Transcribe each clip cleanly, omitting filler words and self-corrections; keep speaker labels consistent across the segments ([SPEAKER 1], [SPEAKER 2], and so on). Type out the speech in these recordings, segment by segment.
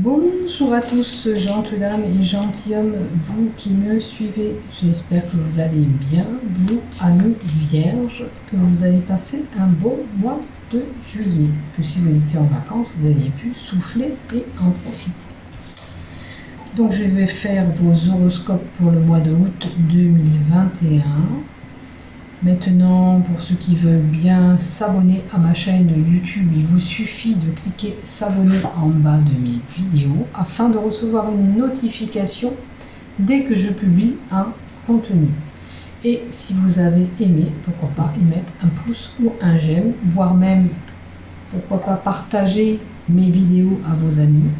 [SPEAKER 1] Bonjour à tous, gentilles-dames et gentilshommes, vous qui me suivez, j'espère que vous allez bien, vous, amis vierges, que vous avez passé un beau mois de juillet, que si vous étiez en vacances, vous avez pu souffler et en profiter. Donc je vais faire vos horoscopes pour le mois de août 2021. Maintenant, pour ceux qui veulent bien s'abonner à ma chaîne YouTube, il vous suffit de cliquer s'abonner en bas de mes vidéos afin de recevoir une notification dès que je publie un contenu. Et si vous avez aimé, pourquoi pas y mettre un pouce ou un j'aime, voire même, pourquoi pas partager mes vidéos à vos amis.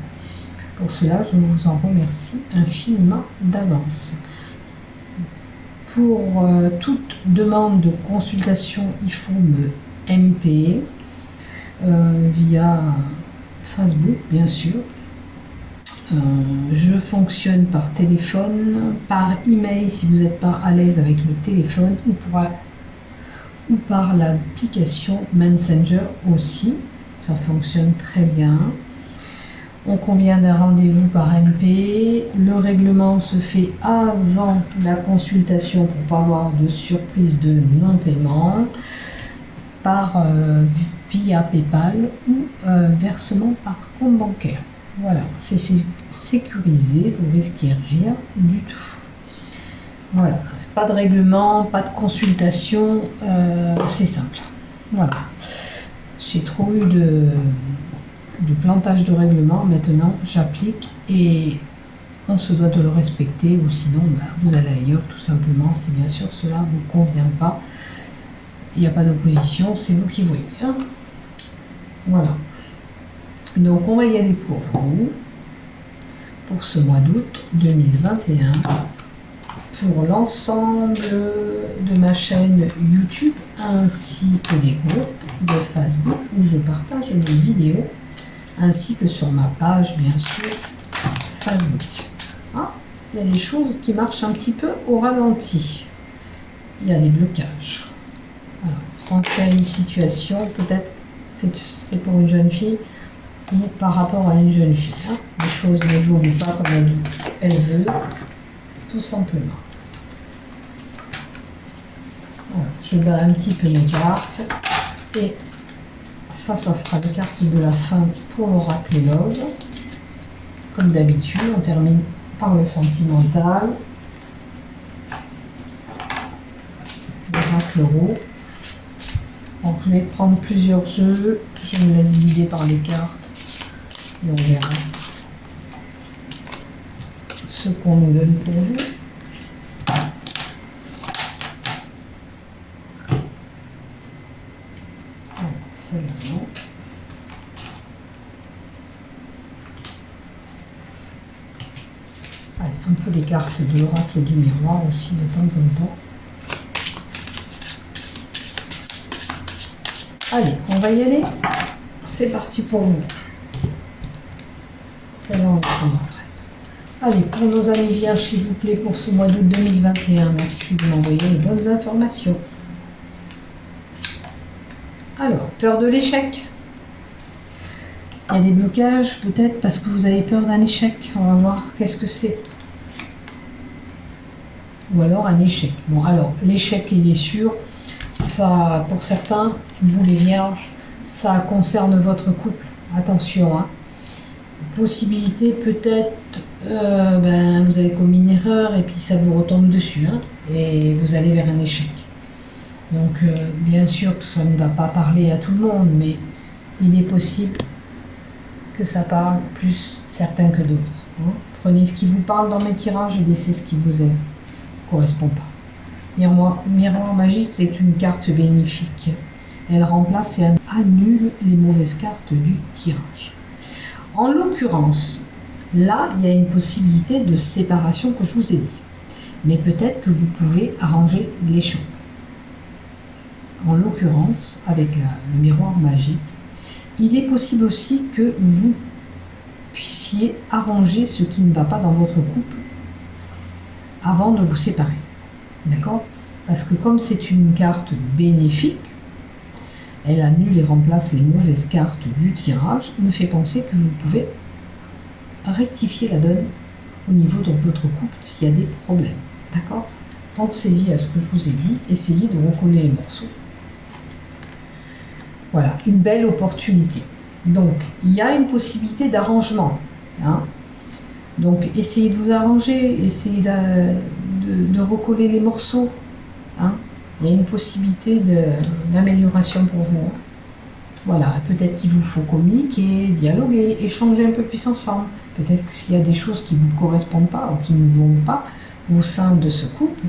[SPEAKER 1] Pour cela, je vous en remercie infiniment d'avance. Pour toute demande de consultation, il faut me MP via Facebook, bien sûr. Je fonctionne par téléphone, par email si vous n'êtes pas à l'aise avec le téléphone, ou par l'application Messenger aussi. Ça fonctionne très bien. On convient d'un rendez-vous par MP. Le règlement se fait avant la consultation pour ne pas avoir de surprise de non-paiement, via PayPal ou versement par compte bancaire. Voilà, c'est sécurisé, vous risquez rien du tout. Voilà, c'est pas de règlement, pas de consultation, c'est simple. Voilà, j'ai trop eu de plantage de règlement, maintenant j'applique et on se doit de le respecter, ou sinon vous allez ailleurs tout simplement, si bien sûr cela ne vous convient pas. Il n'y a pas d'opposition, c'est vous qui voyez. Hein. Voilà. Donc on va y aller pour vous, pour ce mois d'août 2021, pour l'ensemble de ma chaîne YouTube, ainsi que les groupes de Facebook où je partage mes vidéos, ainsi que sur ma page, bien sûr, Facebook. Ah, il y a des choses qui marchent un petit peu au ralenti. Il y a des blocages. Voilà. Quand il y a une situation, peut-être c'est pour une jeune fille ou par rapport à une jeune fille. Hein. Les choses n'évoluent pas comme elle veut, tout simplement. Voilà. Je bats un petit peu mes cartes et ça sera les cartes de la fin pour l'oracle Love. Comme d'habitude, on termine par le sentimental. L'oracle Euro. Donc, je vais prendre plusieurs jeux. Je me laisse guider par les cartes. Et on verra ce qu'on nous donne pour vous. Allez, un peu les cartes de l'oracle du miroir aussi de temps en temps. Allez, on va y aller. C'est parti pour vous. Celle-là, on va prendre après. Allez, pour nos amis vierges, s'il vous plaît, pour ce mois d'août 2021, merci de m'envoyer les bonnes informations. Alors, peur de l'échec. Il y a des blocages, peut-être parce que vous avez peur d'un échec. On va voir qu'est-ce que c'est. Ou alors un échec. Bon, alors, l'échec, il est sûr. Ça, pour certains, vous les vierges, ça concerne votre couple. Attention, hein. Possibilité, peut-être, vous avez commis une erreur et puis ça vous retombe dessus. Hein, et vous allez vers un échec. Donc, bien sûr que ça ne va pas parler à tout le monde, mais il est possible que ça parle plus certains que d'autres. Hein. Prenez ce qui vous parle dans mes tirages et laissez ce qui vous correspond pas. Miroir magique, c'est une carte bénéfique. Elle remplace et annule les mauvaises cartes du tirage. En l'occurrence, là, il y a une possibilité de séparation que je vous ai dit. Mais peut-être que vous pouvez arranger les choses. En l'occurrence, avec le miroir magique, il est possible aussi que vous puissiez arranger ce qui ne va pas dans votre couple avant de vous séparer. D'accord? Parce que comme c'est une carte bénéfique, elle annule et remplace les mauvaises cartes du tirage, me fait penser que vous pouvez rectifier la donne au niveau de votre couple s'il y a des problèmes. D'accord? Pensez-y à ce que je vous ai dit, essayez de recoller les morceaux. Voilà, une belle opportunité. Donc, il y a une possibilité d'arrangement. Hein. Donc, essayez de vous arranger, essayez de recoller les morceaux. Hein. Il y a une possibilité d'amélioration pour vous. Hein. Voilà, peut-être qu'il vous faut communiquer, dialoguer, échanger un peu plus ensemble. Peut-être que s'il y a des choses qui ne vous correspondent pas ou qui ne vont pas au sein de ce couple,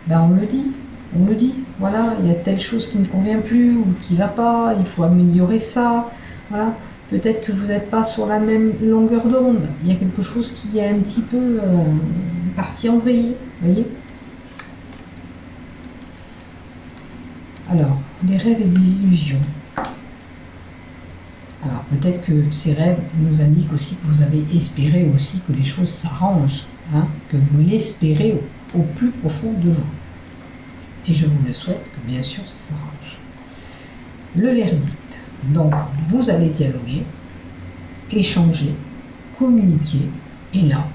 [SPEAKER 1] ben on le dit. On me dit, voilà, il y a telle chose qui ne convient plus ou qui ne va pas, il faut améliorer ça. Voilà, peut-être que vous n'êtes pas sur la même longueur d'onde. Il y a quelque chose qui est un petit peu parti en vrille, vous voyez. Alors, des rêves et des illusions. Alors, peut-être que ces rêves nous indiquent aussi que vous avez espéré aussi que les choses s'arrangent, hein, que vous l'espérez au plus profond de vous. Et je vous le souhaite que bien sûr ça s'arrange. Le verdict. Donc vous allez dialoguer, échanger, communiquer, et là,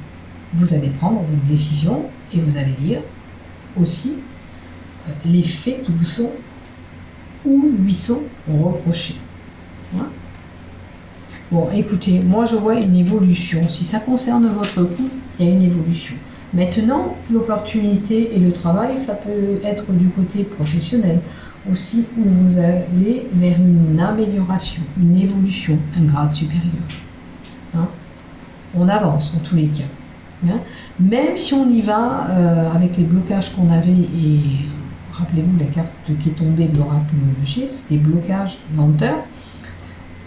[SPEAKER 1] vous allez prendre votre décision et vous allez dire aussi les faits qui vous sont ou lui sont reprochés. Hein? Bon, écoutez, moi je vois une évolution. Si ça concerne votre couple, il y a une évolution. Maintenant, l'opportunité et le travail, ça peut être du côté professionnel aussi, où vous allez vers une amélioration, une évolution, un grade supérieur. Hein? On avance en tous les cas. Hein? Même si on y va avec les blocages qu'on avait, et rappelez-vous la carte qui est tombée de l'oracle G, c'était blocage, lenteur,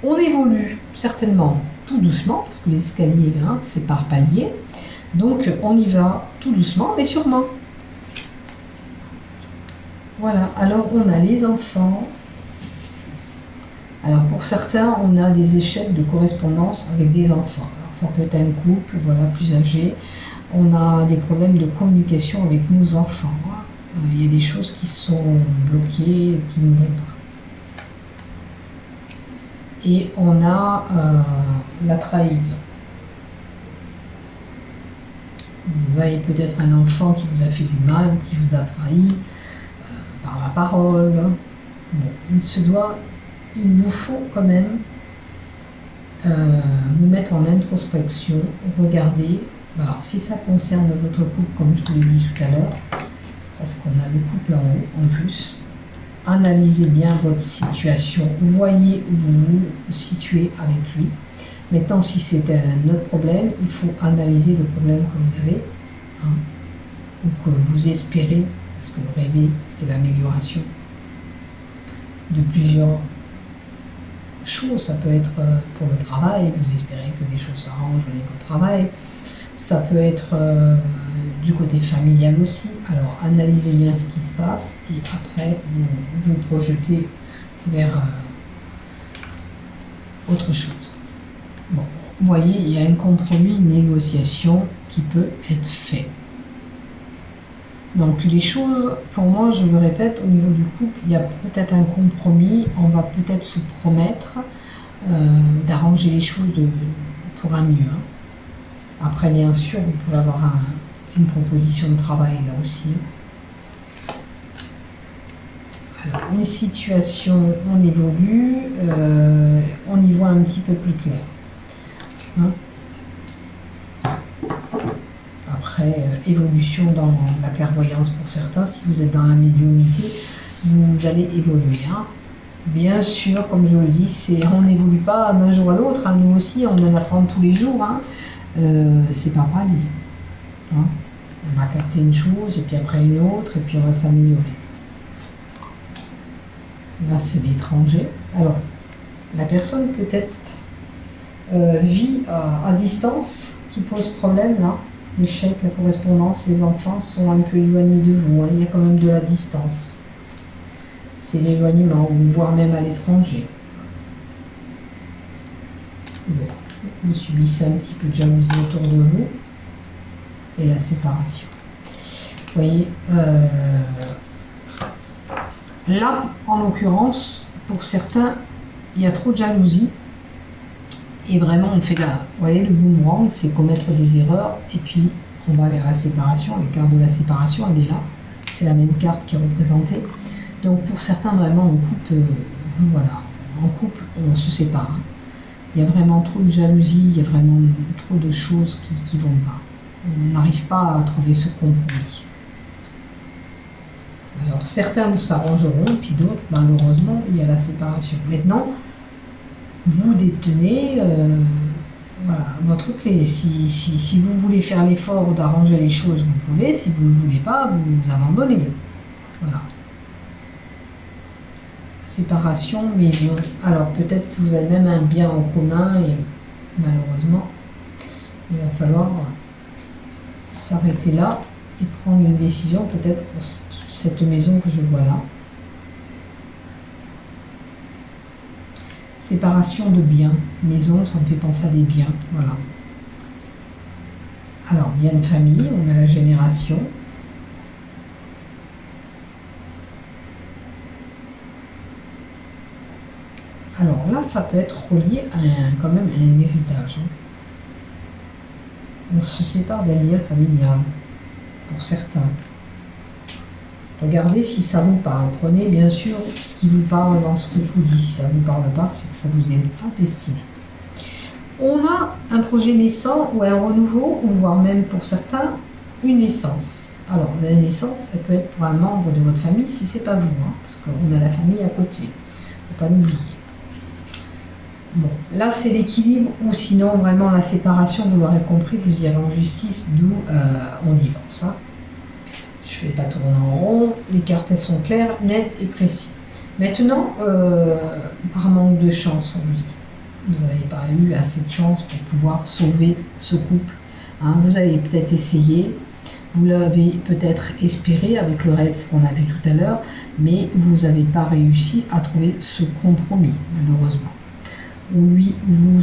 [SPEAKER 1] on évolue certainement tout doucement, parce que les escaliers, hein, c'est par palier. Donc on y va tout doucement, mais sûrement. Voilà, alors on a les enfants. Alors pour certains, on a des échecs de correspondance avec des enfants. Alors, ça peut être un couple, voilà, plus âgé. On a des problèmes de communication avec nos enfants. Il y a des choses qui sont bloquées, qui ne vont pas. Et on a la trahison. Vous avez peut-être un enfant qui vous a fait du mal ou qui vous a trahi par la parole. Bon, il vous faut quand même vous mettre en introspection, regarder. Alors, si ça concerne votre couple, comme je vous l'ai dit tout à l'heure, parce qu'on a le couple en haut en plus, analysez bien votre situation, voyez où vous vous situez avec lui. Maintenant, si c'est un autre problème, il faut analyser le problème que vous avez, hein, ou que vous espérez, parce que le rêver, c'est l'amélioration de plusieurs choses. Ça peut être pour le travail, vous espérez que les choses s'arrangent au niveau du travail. Ça peut être du côté familial aussi. Alors, analysez bien ce qui se passe et après, vous vous projetez vers autre chose. Bon, vous voyez, il y a un compromis, une négociation qui peut être fait. Donc les choses, pour moi, je le répète, au niveau du couple, il y a peut-être un compromis, on va peut-être se promettre d'arranger les choses pour un mieux. Hein. Après, bien sûr, vous pouvez avoir une proposition de travail là aussi. Alors, une situation, on évolue, on y voit un petit peu plus clair. Hein. Après, évolution dans la clairvoyance pour certains, si vous êtes dans la médiumnité, vous allez évoluer. Hein. Bien sûr, comme je le dis, on n'évolue pas d'un jour à l'autre. Hein. Nous aussi, on en apprend tous les jours. Hein. C'est pas pareil. Hein. On va capter une chose, et puis après une autre, et puis on va s'améliorer. Là, c'est l'étranger. Alors, la personne peut-être vit à distance, qui pose problème là. L'échec, la correspondance, les enfants sont un peu éloignés de vous. Hein. Il y a quand même de la distance. C'est l'éloignement, ou voire même à l'étranger. Bon. Vous subissez un petit peu de jalousie autour de vous. Et la séparation. Vous voyez, là, en l'occurrence, pour certains, il y a trop de jalousie. Et vraiment, on fait la... Vous voyez, le boomerang, c'est commettre des erreurs, et puis on va vers la séparation. La carte de la séparation, elle est là. C'est la même carte qui est représentée. Donc pour certains, vraiment, en couple, voilà, en couple, on se sépare. Hein. Il y a vraiment trop de jalousie, il y a vraiment trop de choses qui vont pas. On n'arrive pas à trouver ce compromis. Alors certains s'arrangeront, puis d'autres, malheureusement, il y a la séparation. Maintenant, vous détenez voilà, votre clé. Si vous voulez faire l'effort d'arranger les choses, vous pouvez. Si vous ne le voulez pas, vous abandonnez. Voilà. Séparation, maison. Alors peut-être que vous avez même un bien en commun et malheureusement, il va falloir s'arrêter là et prendre une décision peut-être pour cette maison que je vois là. Séparation de biens. Maison, ça me fait penser à des biens. Voilà. Alors, bien de famille, on a la génération. Alors là, ça peut être relié à quand même à un héritage. Hein. On se sépare d'un lien familial, pour certains. Regardez si ça vous parle. Prenez bien sûr ce qui vous parle dans ce que je vous dis. Si ça ne vous parle pas, c'est que ça ne vous est pas destiné. On a un projet naissant ou un renouveau, ou voire même pour certains, une naissance. Alors, la naissance, elle peut être pour un membre de votre famille si ce n'est pas vous, hein, parce qu'on a la famille à côté. Il ne faut pas l'oublier. Bon, là c'est l'équilibre, ou sinon vraiment la séparation, vous l'aurez compris, vous irez en justice, d'où on divorce. Hein. Je ne fais pas tourner en rond, les cartes elles sont claires, nettes et précises. Maintenant, par manque de chance, on vous dit, vous n'avez pas eu assez de chance pour pouvoir sauver ce couple. Hein. Vous avez peut-être essayé, vous l'avez peut-être espéré avec le rêve qu'on a vu tout à l'heure, mais vous n'avez pas réussi à trouver ce compromis, malheureusement. Où lui, vous,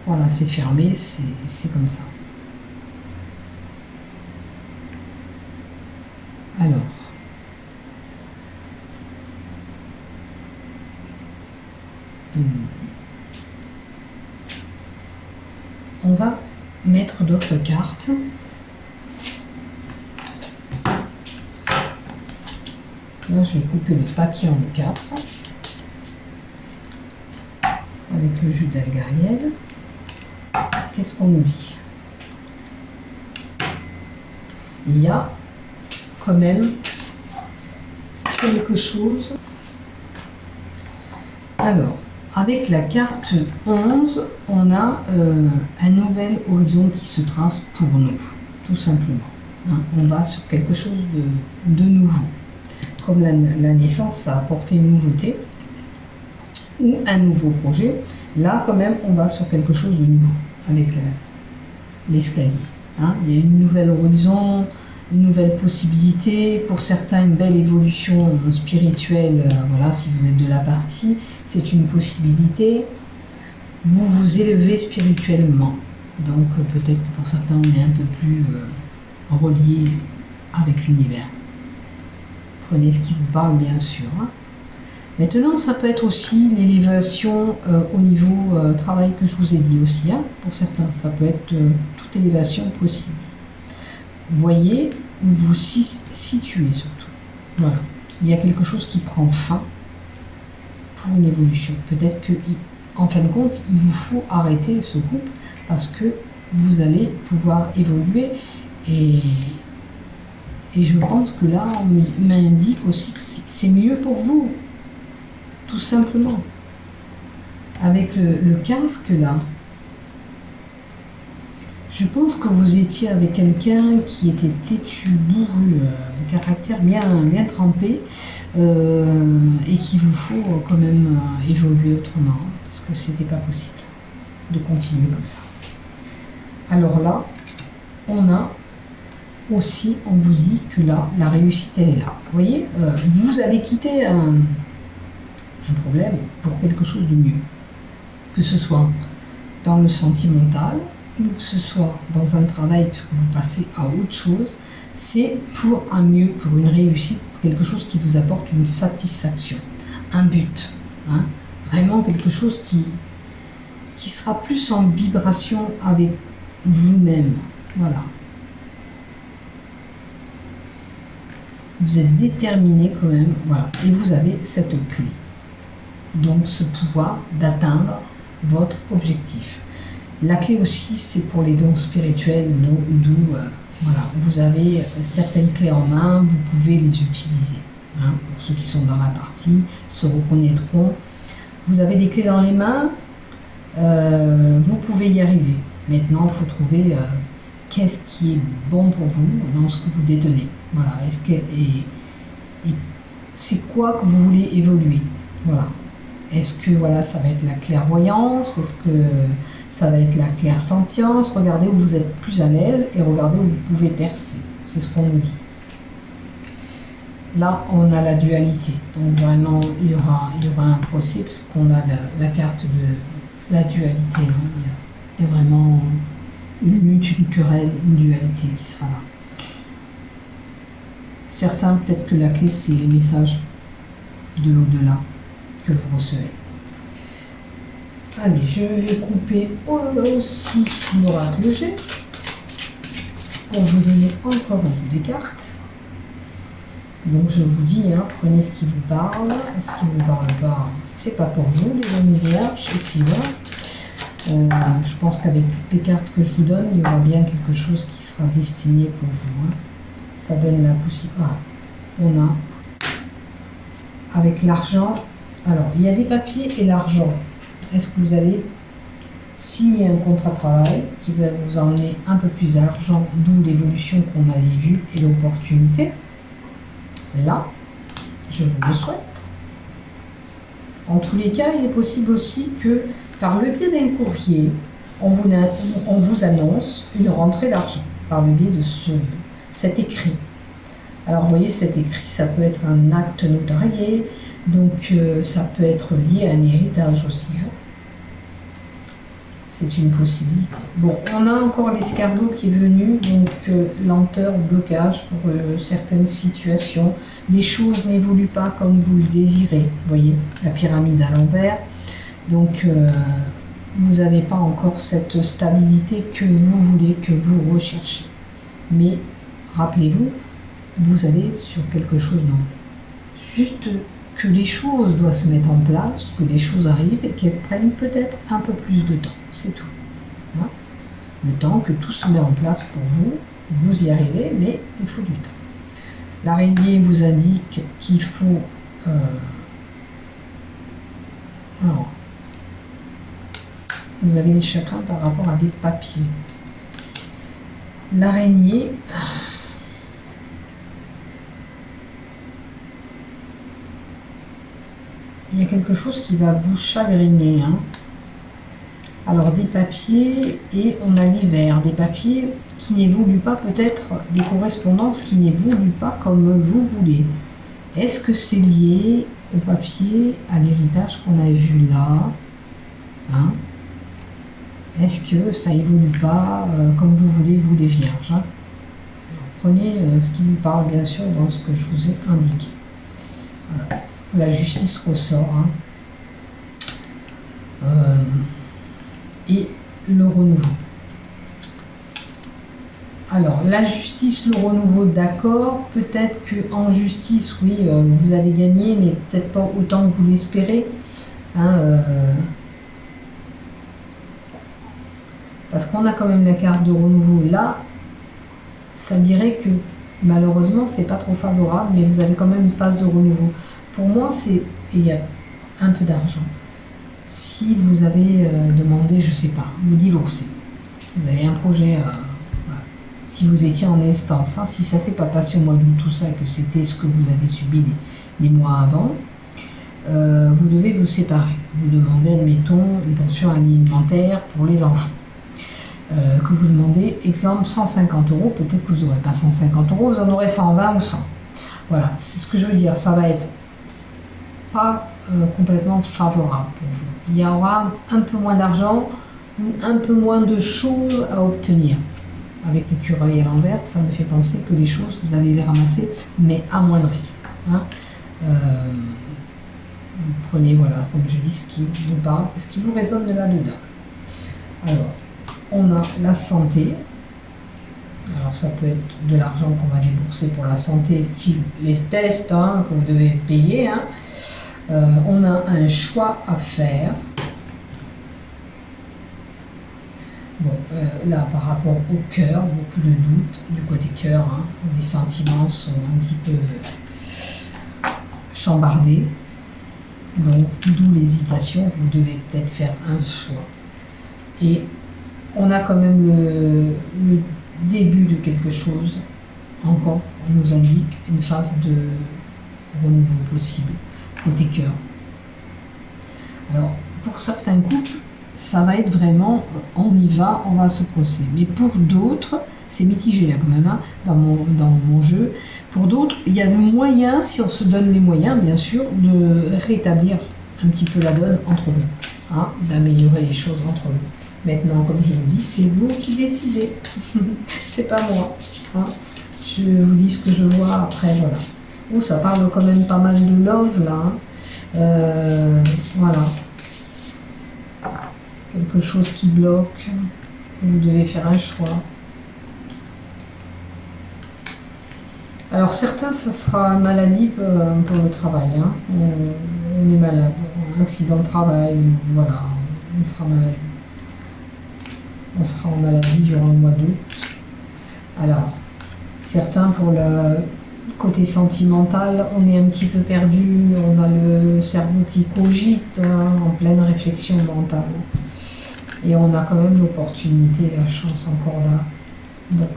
[SPEAKER 1] voilà, c'est fermé, c'est comme ça. Alors, on va mettre d'autres cartes. Là, je vais couper le papier en quatre. Avec le jus d'Algariel. Qu'est-ce qu'on nous dit? Il y a quand même quelque chose. Alors, avec la carte 11, on a un nouvel horizon qui se trace pour nous, tout simplement. Hein, on va sur quelque chose de nouveau. Comme la naissance, ça a apporté une nouveauté ou un nouveau projet. Là, quand même, on va sur quelque chose de nouveau avec l'escalier. Hein. Il y a une nouvelle horizon, une nouvelle possibilité. Pour certains, une belle évolution spirituelle. Voilà, si vous êtes de la partie, c'est une possibilité. Vous vous élevez spirituellement. Donc, peut-être que pour certains, on est un peu plus relié avec l'univers. Prenez ce qui vous parle, bien sûr. Hein. Maintenant, ça peut être aussi l'élévation au niveau travail que je vous ai dit aussi. Hein, pour certains, ça peut être toute élévation possible. Vous voyez où vous situez surtout. Voilà. Il y a quelque chose qui prend fin pour une évolution. Peut-être qu'en fin de compte, il vous faut arrêter ce couple parce que vous allez pouvoir évoluer et je pense que là, on m'indique aussi que c'est mieux pour vous. Tout simplement. Avec le casque là, je pense que vous étiez avec quelqu'un qui était têtu, bourru, caractère bien trempé, et qu'il vous faut quand même évoluer autrement, parce que c'était pas possible de continuer comme ça. Alors là, on a aussi, on vous dit que là, la réussite elle est là. Vous voyez, vous allez quitter un problème pour quelque chose de mieux, que ce soit dans le sentimental ou que ce soit dans un travail puisque vous passez à autre chose, c'est pour un mieux, pour une réussite, pour quelque chose qui vous apporte une satisfaction, un but, hein, vraiment quelque chose qui sera plus en vibration avec vous-même. Voilà. Vous êtes déterminé quand même, voilà. Et vous avez cette clé. Donc ce pouvoir d'atteindre votre objectif. La clé aussi, c'est pour les dons spirituels, d'où voilà, vous avez certaines clés en main, vous pouvez les utiliser. Hein. Pour ceux qui sont dans la partie, se reconnaîtront. Vous avez des clés dans les mains, vous pouvez y arriver. Maintenant, il faut trouver qu'est-ce qui est bon pour vous dans ce que vous détenez. Voilà. Et c'est quoi que vous voulez évoluer. Voilà. Est-ce que voilà, ça va être la clairvoyance? Est-ce que ça va être la clairsentience? Regardez où vous êtes plus à l'aise et regardez où vous pouvez percer. C'est ce qu'on nous dit. Là, on a la dualité. Donc vraiment, il y aura un procès parce qu'on a la carte de la dualité. Hein. Il y a vraiment une lutte, une querelle, une dualité qui sera là. Certains, peut-être que la clé, c'est les messages de l'au-delà que vous recevez. Allez, je vais couper aussi l'oracle G pour vous donner encore des cartes. Donc je vous dis, hein, prenez ce qui vous parle, ce qui ne vous parle pas, c'est pas pour vous, les amis vierges. Et puis voilà, je pense qu'avec toutes les cartes que je vous donne, il y aura bien quelque chose qui sera destiné pour vous. Hein. Ça donne la possibilité. Ah, on a avec l'argent. Alors, il y a des papiers et l'argent. Est-ce que vous allez signer un contrat de travail qui va vous emmener un peu plus d'argent, d'où l'évolution qu'on avait vue et l'opportunité? Là, je vous le souhaite. En tous les cas, il est possible aussi que, par le biais d'un courrier, on vous annonce une rentrée d'argent, par le biais de cet écrit. Alors, vous voyez, cet écrit, ça peut être un acte notarié, donc ça peut être lié à un héritage aussi. Hein. C'est une possibilité. Bon, on a encore l'escargot qui est venu, donc lenteur, blocage pour certaines situations. Les choses n'évoluent pas comme vous le désirez. Vous voyez, la pyramide à l'envers. Donc, vous n'avez pas encore cette stabilité que vous voulez, que vous recherchez. Mais, rappelez-vous, vous allez sur quelque chose de juste que les choses doivent se mettre en place, que les choses arrivent et qu'elles prennent peut-être un peu plus de temps. C'est tout. Hein? Le temps que tout se met en place pour vous, vous y arrivez, mais il faut du temps. L'araignée vous indique qu'il faut... alors, vous avez des chagrins par rapport à des papiers. L'araignée... il y a quelque chose qui va vous chagriner. Hein. Alors des papiers et on a l'hiver, des papiers qui n'évoluent pas, peut-être des correspondances qui n'évoluent pas comme vous voulez. Est-ce que c'est lié au papier, à l'héritage qu'on a vu là? Hein? Est-ce que ça évolue pas comme vous voulez, vous les vierges? Hein? Prenez ce qui vous parle bien sûr dans ce que je vous ai indiqué. Voilà. La justice ressort. Hein. Et le renouveau. Alors, la justice, le renouveau, d'accord. Peut-être qu'en justice, oui, vous allez gagner, mais peut-être pas autant que vous l'espérez. Hein, parce qu'on a quand même la carte de renouveau. Là, ça dirait que malheureusement, c'est pas trop favorable, mais vous avez quand même une phase de renouveau. Pour moi, il y a un peu d'argent. Si vous avez demandé, je sais pas, vous divorcez, vous avez un projet, voilà. Si vous étiez en instance, hein, si ça s'est pas passé au mois d'août, tout ça, que c'était ce que vous avez subi les mois avant, vous devez vous séparer. Vous demandez, admettons, une pension alimentaire pour les enfants. Que vous demandez, exemple, 150 €, peut-être que vous n'aurez pas 150 €, vous en aurez 120 ou 100. Voilà, c'est ce que je veux dire, ça va être pas complètement favorable pour vous. Il y aura un peu moins d'argent, un peu moins de choses à obtenir. Avec l'écureuil à l'envers, ça me fait penser que les choses, vous allez les ramasser, mais amoindries. Hein. Vous prenez, voilà, comme je dis, ce qui vous parle, ce qui vous résonne de là-dedans. Alors, on a la santé. Alors ça peut être de l'argent qu'on va débourser pour la santé, style les tests hein, que vous devez payer. Hein. On a un choix à faire. Bon, là par rapport au cœur, beaucoup de doutes du côté cœur. Hein. Les sentiments sont un petit peu chambardés. Donc d'où l'hésitation, vous devez peut-être faire un choix. Et on a quand même le début de quelque chose, encore, on nous indique une phase de renouveau possible, côté cœur. Alors, pour certains couples, ça va être vraiment, on y va, on va se procéder. Mais pour d'autres, c'est mitigé là quand même, hein, dans mon jeu. Pour d'autres, il y a le moyen, si on se donne les moyens, bien sûr, de rétablir un petit peu la donne entre vous, hein, d'améliorer les choses entre vous. Maintenant, comme je vous dis, c'est vous qui décidez. C'est pas moi. Hein. Je vous dis ce que je vois après, voilà. Oh, ça parle quand même pas mal de love, là. Hein. Voilà. Quelque chose qui bloque. Vous devez faire un choix. Alors, certains, ça sera une maladie pour le travail. Hein. On est malade. Un accident de travail, voilà. On sera malade. On sera en maladie durant le mois d'août. Alors, certains pour le côté sentimental, on est un petit peu perdu, on a le cerveau qui cogite hein, en pleine réflexion mentale. Et on a quand même l'opportunité, la chance encore là. Donc,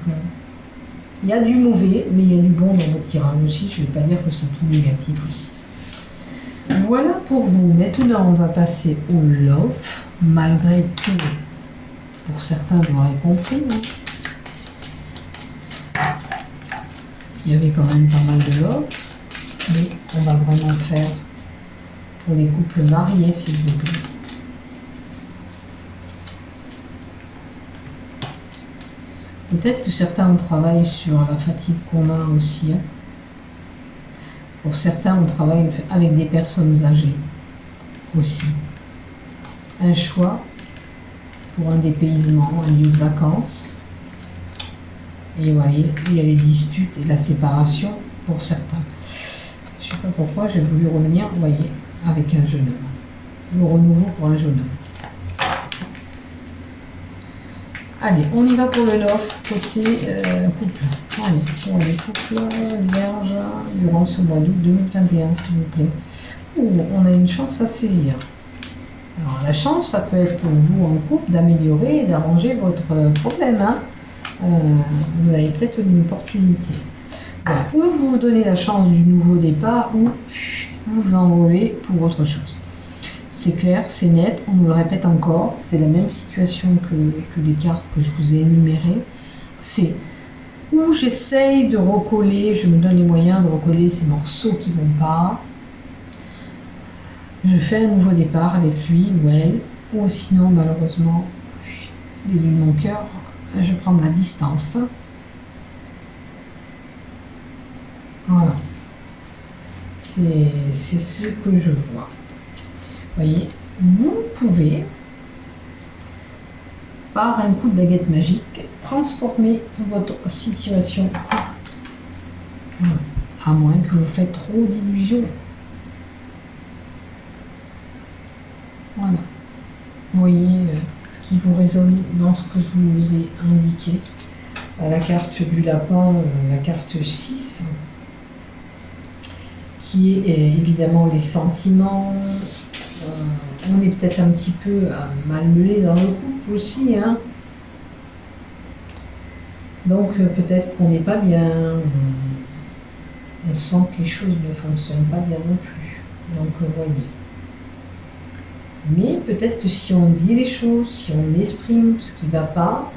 [SPEAKER 1] il y a du mauvais, mais il y a du bon dans votre tirage aussi. Je ne vais pas dire que c'est tout négatif aussi. Voilà pour vous. Maintenant, on va passer au love, malgré tout. Pour certains, vous l'aurez compris. Hein. Il y avait quand même pas mal de love. Mais on va vraiment faire pour les couples mariés, s'il vous plaît. Peut-être que certains on travaille sur la fatigue qu'on a aussi. Hein. Pour certains, on travaille avec des personnes âgées aussi. Un choix pour un dépaysement, un lieu de vacances. Et vous voyez, il y a les disputes et la séparation pour certains. Je ne sais pas pourquoi j'ai voulu revenir, vous voyez, avec un jeune homme. Le renouveau pour un jeune homme. Allez, on y va pour le love, côté couple. Allez, pour les couples vierges, durant ce mois d'août 2021, s'il vous plaît. Ouh, on a une chance à saisir. Alors la chance, ça peut être pour vous en couple d'améliorer et d'arranger votre problème. Hein. Vous avez peut-être une opportunité. Voilà. Ou vous vous donnez la chance du nouveau départ, ou vous vous envolez pour autre chose. C'est clair, c'est net, on nous le répète encore, c'est la même situation que les cartes que je vous ai énumérées. C'est où j'essaye de recoller, je me donne les moyens de recoller ces morceaux qui ne vont pas. Je fais un nouveau départ avec lui ou elle, ou sinon malheureusement, les lunes de mon cœur, je prends de la distance. Voilà. C'est ce que je vois. Vous voyez, vous pouvez, par un coup de baguette magique, transformer votre situation. Voilà. À moins que vous faites trop d'illusions. Voilà. Vous voyez ce qui vous résonne dans ce que je vous ai indiqué. La carte du lapin, la carte 6, qui est évidemment les sentiments. On est peut-être un petit peu malmené dans le couple aussi. Hein. Donc peut-être qu'on n'est pas bien. On sent que les choses ne fonctionnent pas bien non plus. Donc voyez. Mais peut-être que si on dit les choses, si on exprime ce qui ne va pas,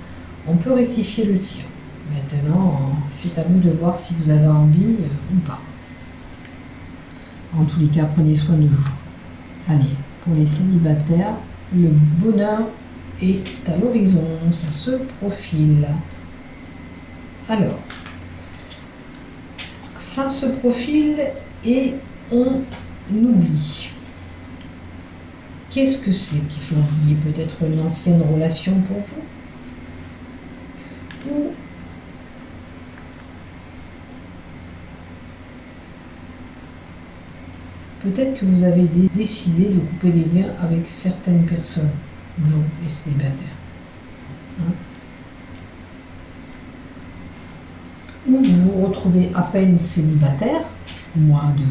[SPEAKER 1] on peut rectifier le tir. Maintenant, c'est à vous de voir si vous avez envie ou pas. En tous les cas, prenez soin de vous. Allez, pour les célibataires, le bonheur est à l'horizon, ça se profile. Alors, ça se profile et on oublie. Qu'est-ce que c'est qu'il faut oublier? Peut-être une ancienne relation pour vous? Ou peut-être que vous avez décidé de couper les liens avec certaines personnes, vous, les célibataires. Hein? Ou vous vous retrouvez à peine célibataire, moi de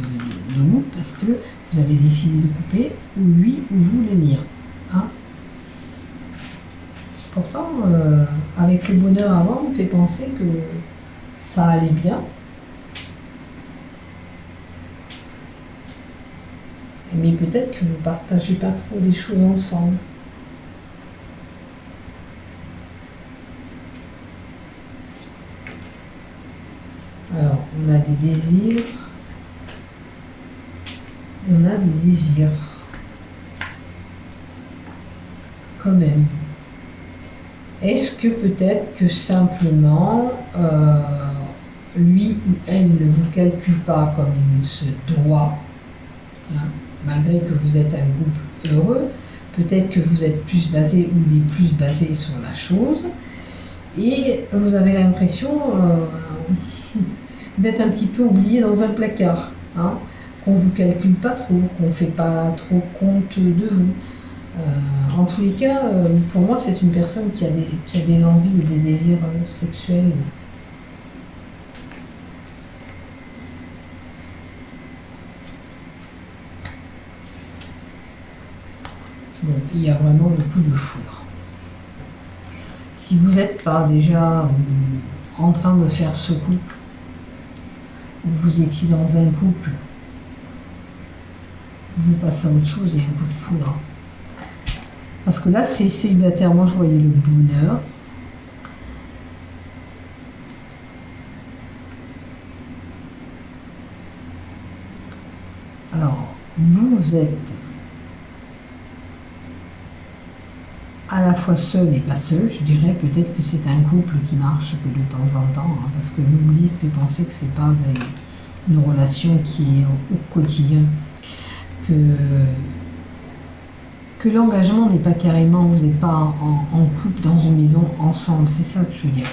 [SPEAKER 1] vous, parce que vous avez décidé de couper, ou lui ou vous, les liens. Hein? Pourtant, avec le bonheur avant, on me fait penser que ça allait bien. Mais peut-être que vous ne partagez pas trop des choses ensemble. Alors, on a des désirs. On a des désirs. Quand même. Est-ce que peut-être que simplement, lui ou elle ne vous calcule pas comme il se doit, hein, malgré que vous êtes un couple heureux, peut-être que vous êtes plus basé ou il est plus basé sur la chose, et vous avez l'impression d'être un petit peu oublié dans un placard, hein, qu'on ne vous calcule pas trop, qu'on ne fait pas trop compte de vous. En tous les cas, pour moi, c'est une personne qui a des envies et des désirs sexuels. Bon, il y a vraiment le coup de foudre. Si vous n'êtes pas déjà en train de faire ce couple, ou vous étiez dans un couple, vous passez à autre chose, il y a un coup de foudre. Parce que là, c'est célibataire, moi je voyais le bonheur. Alors, vous êtes à la fois seul et pas seul, je dirais. Peut-être que c'est un couple qui marche que de temps en temps, hein, parce que l'oubli fait penser que c'est pas une relation qui est au quotidien, que l'engagement n'est pas carrément, vous n'êtes pas en couple dans une maison ensemble, c'est ça que je veux dire.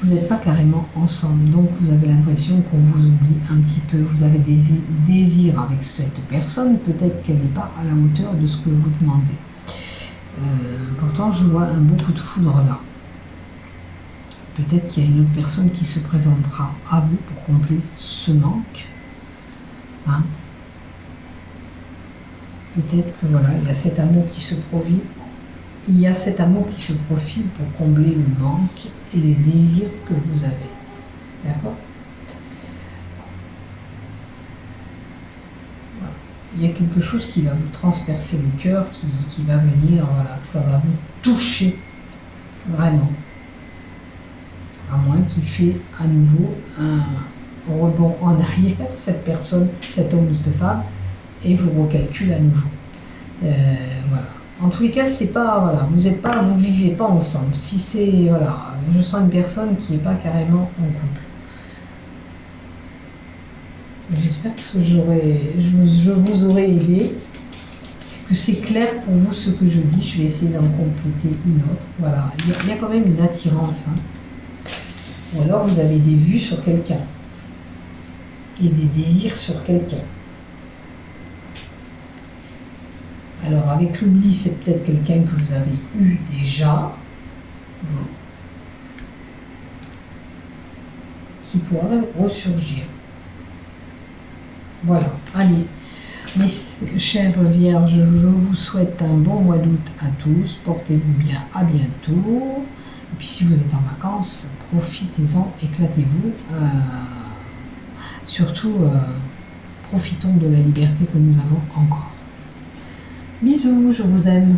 [SPEAKER 1] Vous n'êtes pas carrément ensemble, donc vous avez l'impression qu'on vous oublie un petit peu, vous avez des désirs avec cette personne, peut-être qu'elle n'est pas à la hauteur de ce que vous demandez. Pourtant, je vois un beau coup de foudre là. Peut-être qu'il y a une autre personne qui se présentera à vous pour combler ce manque. Hein? Peut-être que voilà, il y a cet amour qui se profile. Il y a cet amour qui se profile pour combler le manque et les désirs que vous avez. D'accord? Voilà. Il y a quelque chose qui va vous transpercer le cœur, qui va venir, voilà, que ça va vous toucher vraiment. À moins qu'il fait à nouveau un rebond en arrière, cette personne, cet homme ou cette femme, et vous recalcule à nouveau. Voilà. En tous les cas, c'est pas, voilà, vous vivez pas ensemble. Si c'est, voilà, je sens une personne qui n'est pas carrément en couple. J'espère que je vous aurai aidé, que c'est clair pour vous ce que je dis. Je vais essayer d'en compléter une autre. Voilà, il y a quand même une attirance. Hein. Ou alors vous avez des vues sur quelqu'un et des désirs sur quelqu'un. Alors avec l'oubli, c'est peut-être quelqu'un que vous avez eu déjà, qui pourrait ressurgir. Voilà, allez, mes chères vierges, je vous souhaite un bon mois d'août à tous, portez-vous bien, à bientôt. Et puis si vous êtes en vacances, profitez-en, éclatez-vous. Surtout, profitons de la liberté que nous avons encore. Bisous, je vous aime.